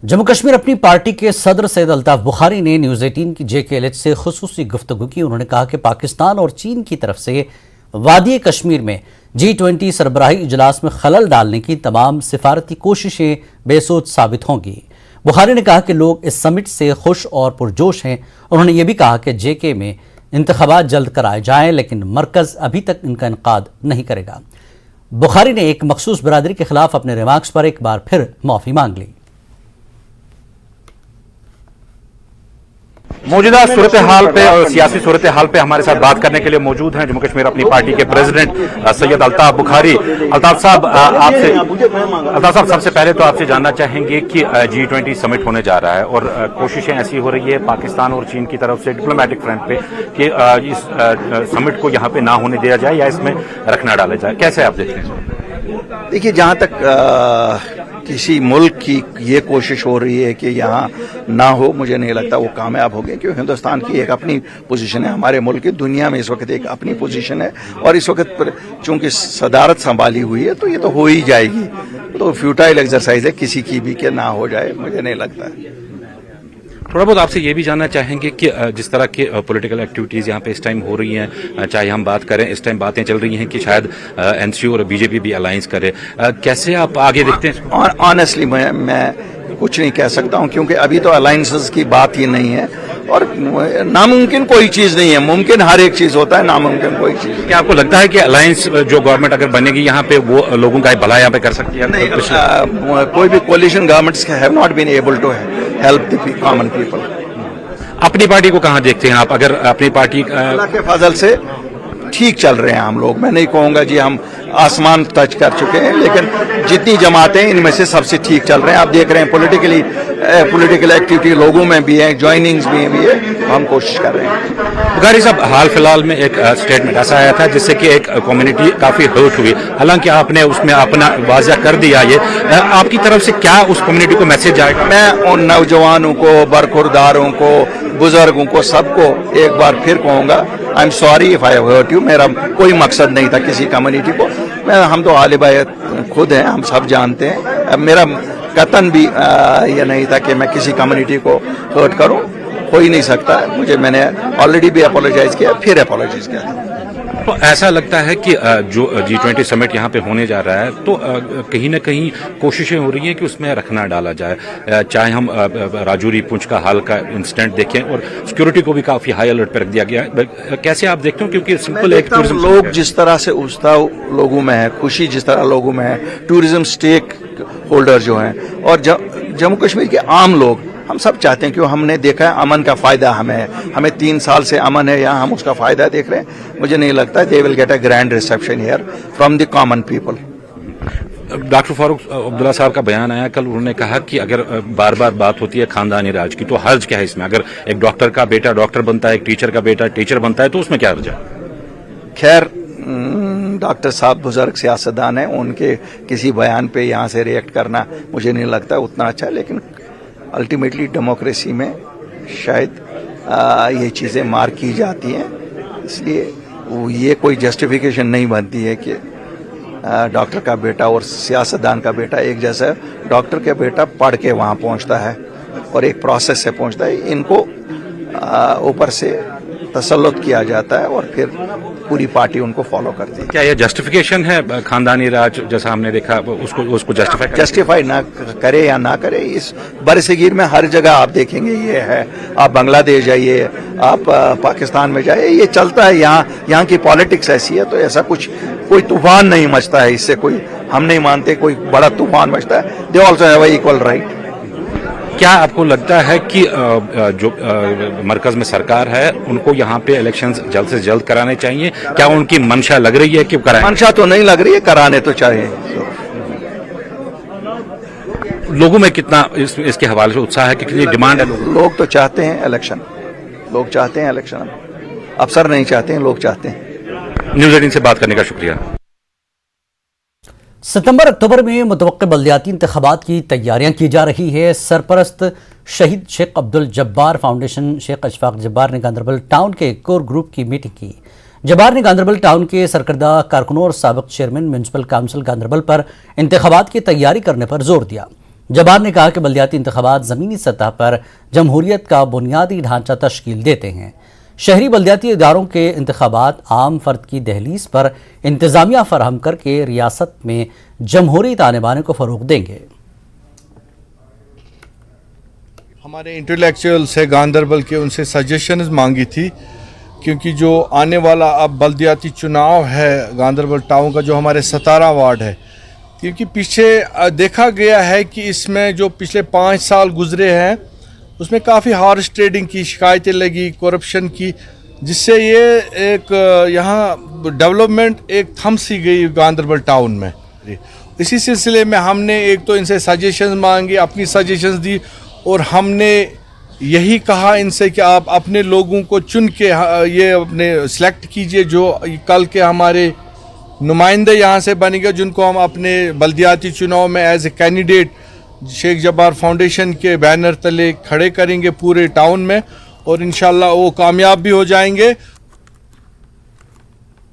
جموں کشمیر اپنی پارٹی کے صدر سید الطاف بخاری نے نیوز 18 کی JKLH سے خصوصی گفتگو کی۔ انہوں نے کہا کہ پاکستان اور چین کی طرف سے وادی کشمیر میں G20 سربراہی اجلاس میں خلل ڈالنے کی تمام سفارتی کوششیں بے سود ثابت ہوں گی۔ بخاری نے کہا کہ لوگ اس سمٹ سے خوش اور پرجوش ہیں۔ انہوں نے یہ بھی کہا کہ JK میں انتخابات جلد کرائے جائیں، لیکن مرکز ابھی تک ان کا انعقاد نہیں کرے گا۔ بخاری نے ایک مخصوص برادری کے خلاف اپنے ریمارکس پر ایک بار پھر معافی مانگ لی۔ موجودہ صورتحال پہ اور سیاسی صورتحال پہ ہمارے ساتھ بات کرنے کے لیے موجود ہیں جموں کشمیر اپنی پارٹی کے پریزیڈنٹ سید الطاف بخاری۔ الطاف صاحب سب سے پہلے تو آپ سے جاننا چاہیں گے کہ G20 سمٹ ہونے جا رہا ہے اور کوششیں ایسی ہو رہی ہے پاکستان اور چین کی طرف سے ڈپلومیٹک فرنٹ پہ کہ اس سمٹ کو یہاں پہ نہ ہونے دیا جائے یا اس میں رکھنا ڈالا جائے، کیسے آپ دیکھتے ہیں؟ دیکھیے، جہاں تک کسی ملک کی یہ کوشش ہو رہی ہے کہ یہاں نہ ہو، مجھے نہیں لگتا وہ کامیاب ہوگی، کیونکہ ہندوستان کی ایک اپنی پوزیشن ہے، ہمارے ملک کی دنیا میں اس وقت ایک اپنی پوزیشن ہے، اور اس وقت چونکہ صدارت سنبھالی ہوئی ہے تو یہ تو ہو ہی جائے گی۔ تو فیوٹائل ایکسرسائز ہے کسی کی بھی کہ نہ ہو جائے، مجھے نہیں لگتا ہے۔ تھوڑا بہت آپ سے یہ بھی جاننا چاہیں گے کہ جس طرح کی پولیٹیکل ایکٹیویٹیز یہاں پہ اس ٹائم ہو رہی ہیں، چاہے ہم بات کریں اس ٹائم باتیں چل رہی ہیں کہ شاید NCU اور BJP بھی الائنس کرے، کیسے آپ آگے دیکھتے ہیں؟ آنیسٹلی میں کچھ نہیں کہہ سکتا ہوں، کیونکہ ابھی تو الائنسز کی بات ہی نہیں ہے، اور ناممکن کوئی چیز نہیں ہے، ممکن ہر ایک چیز ہوتا ہے، ناممکن کوئی چیز۔ کیا آپ کو لگتا ہے کہ الائنس جو گورنمنٹ اگر بنے گی یہاں پہ وہ لوگوں کا بھلا یہاں پہ کر سکتی ہے؟ نہیں، کوئی بھی coalition governments have not been able to help the common people. اپنی پارٹی کو کہاں دیکھتے ہیں آپ؟ اگر اپنی پارٹی اللہ کے فضل سے ٹھیک چل رہے ہیں ہم لوگ، میں نہیں کہوں گا جی ہم آسمان ٹچ کر چکے ہیں، لیکن جتنی جماعتیں ان میں سے سب سے ٹھیک چل رہے ہیں۔ آپ دیکھ رہے ہیں پولیٹیکل ایکٹیویٹی لوگوں میں بھی ہے، جوائننگز بھی ہے، ہم کوشش کر رہے ہیں۔ بخاری صاحب، حال فی الحال میں ایک اسٹیٹمنٹ ایسا آیا تھا جس سے کہ ایک کمیونٹی کافی ہرٹ ہوئی، حالانکہ آپ نے اس میں اپنا واضح کر دیا، یہ آپ کی طرف سے کیا اس کمیونٹی کو میسج آئے گا؟ میں ان نوجوانوں کو، برخورداروں کو، بزرگوں کو، سب کو ایک بار پھر کہوں گا I am sorry if I have hurt you. میرا کوئی مقصد نہیں تھا کسی کمیونٹی کو، ہم تو اہل بیت خود ہیں، ہم سب جانتے ہیں، میرا قطعاً بھی یہ نہیں تھا کہ میں کسی کمیونٹی کو ہرٹ کروں، ہو ہی نہیں سکتا مجھے۔ میں نے آلریڈی بھی اپولوجائز کیا، پھر اپولوجائز کیا تھا۔ تو ایسا لگتا ہے کہ جو G20 سمٹ یہاں پہ ہونے جا رہا ہے تو کہیں نہ کہیں کوششیں ہو رہی ہیں کہ اس میں رکھنا ڈالا جائے، چاہے ہم راجوری پونچھ کا حال کا انسیڈنٹ دیکھیں اور سیکورٹی کو بھی کافی ہائی الرٹ پہ رکھ دیا گیا ہے، کیسے آپ دیکھتے ہو؟ کیونکہ سمپل ایک لوگ جس طرح سے اتساہ لوگوں میں ہے، خوشی جس طرح لوگوں میں ہے، ٹورزم سٹیک ہولڈر جو ہیں اور جموں کشمیر کے عام لوگ، ہم سب چاہتے ہیں کہ ہم نے دیکھا ہے امن کا فائدہ ہمیں 3 سال سے امن ہے یہاں، ہم اس کا فائدہ دیکھ رہے ہیں۔ مجھے نہیں لگتا they will get a grand reception here from the common people. Doctor Farooq Abdullah صاحب کا بیان آیا کل، انہوں نے کہا کہ اگر بار بار بات ہوتی ہے خاندانی راج کی تو حرج کیا ہے اس میں؟ اگر ایک ڈاکٹر کا بیٹا ڈاکٹر بنتا ہے، ایک ٹیچر کا بیٹا ٹیچر بنتا ہے تو اس میں کیا حرج ہے؟ خیر، ڈاکٹر صاحب بزرگ سیاستدان ہیں، ان کے کسی بیان پہ یہاں سے ریئیکٹ کرنا مجھے نہیں لگتا اتنا اچھا، لیکن الٹیمیٹلی ڈیموکریسی میں شاید یہ چیزیں مار کی جاتی ہیں، اس لیے یہ کوئی جسٹیفیکیشن نہیں بنتی ہے کہ ڈاکٹر کا بیٹا اور سیاستدان کا بیٹا ایک جیسا ہے۔ ڈاکٹر کا بیٹا پڑھ کے وہاں پہنچتا ہے اور ایک پروسیس سے پہنچتا ہے، ان کو اوپر سے تسلط کیا جاتا ہے اور پھر پوری پارٹی ان کو فالو کرتی ہے۔ کیا یہ جسٹیفیکیشن ہے خاندانی راج جیسا ہم نے دیکھا اس کو جسٹیفائی نہ کرے یا نہ کرے؟ اس برصغیر میں ہر جگہ آپ دیکھیں گے یہ ہے، آپ بنگلہ دیش جائیے، آپ پاکستان میں جائیے، یہ چلتا ہے، یہاں کی پالیٹکس ایسی ہے، تو ایسا کوئی طوفان نہیں مچتا ہے اس سے، کوئی ہم نہیں مانتے کوئی بڑا طوفان مچتا ہے۔ They also have a equal right. کیا آپ کو لگتا ہے کہ جو مرکز میں سرکار ہے ان کو یہاں پہ الیکشنز جلد سے جلد کرانے چاہیے؟ کیا ان کی منشا لگ رہی ہے کہ کرائیں؟ منشا تو نہیں لگ رہی ہے، کرانے تو چاہیے۔ لوگوں میں کتنا اس کے حوالے سے اتساہ ہے، کتنی ڈیمانڈ ہے؟ لوگ تو چاہتے ہیں الیکشن، لوگ چاہتے ہیں الیکشن، افسر نہیں چاہتے ہیں، لوگ چاہتے ہیں۔ نیوز 18 سے بات کرنے کا شکریہ۔ ستمبر اکتوبر میں متوقع بلدیاتی انتخابات کی تیاریاں کی جا رہی ہے۔ سرپرست شہید شیخ عبدالجبار فاؤنڈیشن شیخ اشفاق جبار نے گاندربل ٹاؤن کے کور گروپ کی میٹنگ کی۔ جبار نے گاندربل ٹاؤن کے سرکردہ کارکنوں اور سابق چیئرمین میونسپل کونسل گاندربل پر انتخابات کی تیاری کرنے پر زور دیا۔ جبار نے کہا کہ بلدیاتی انتخابات زمینی سطح پر جمہوریت کا بنیادی ڈھانچہ تشکیل دیتے ہیں۔ شہری بلدیاتی اداروں کے انتخابات عام فرد کی دہلیز پر انتظامیہ فراہم کر کے ریاست میں جمہوری تانے بانے کو فروغ دیں گے۔ ہمارے انٹلیکچوئل سے گاندربل کے ان سے سجیشنز مانگی تھی، کیونکہ جو آنے والا اب بلدیاتی چناؤ ہے گاندربل ٹاؤن کا، جو ہمارے 17 وارڈ ہے، کیونکہ پیچھے دیکھا گیا ہے کہ اس میں جو پچھلے 5 سال گزرے ہیں اس میں کافی ہارس ٹریڈنگ کی شکایتیں لگی، کرپشن کی، جس سے یہ ایک یہاں ڈیولپمنٹ ایک تھم سی گئی گاندربل ٹاؤن میں۔ اسی سلسلے میں ہم نے ایک تو ان سے سجیشنز مانگی، اپنی سجیشنز دی، اور ہم نے یہی کہا ان سے کہ آپ اپنے لوگوں کو چن کے یہ اپنے سلیکٹ کیجئے جو کل کے ہمارے نمائندے یہاں سے بنے گا، جن کو ہم اپنے بلدیاتی چناؤ میں as a candidate Sheikh Jabbar foundation کے بینر تلے کھڑے کریں گے پورے ٹاؤن میں، اور انشاءاللہ وہ کامیاب بھی ہو جائیں گے۔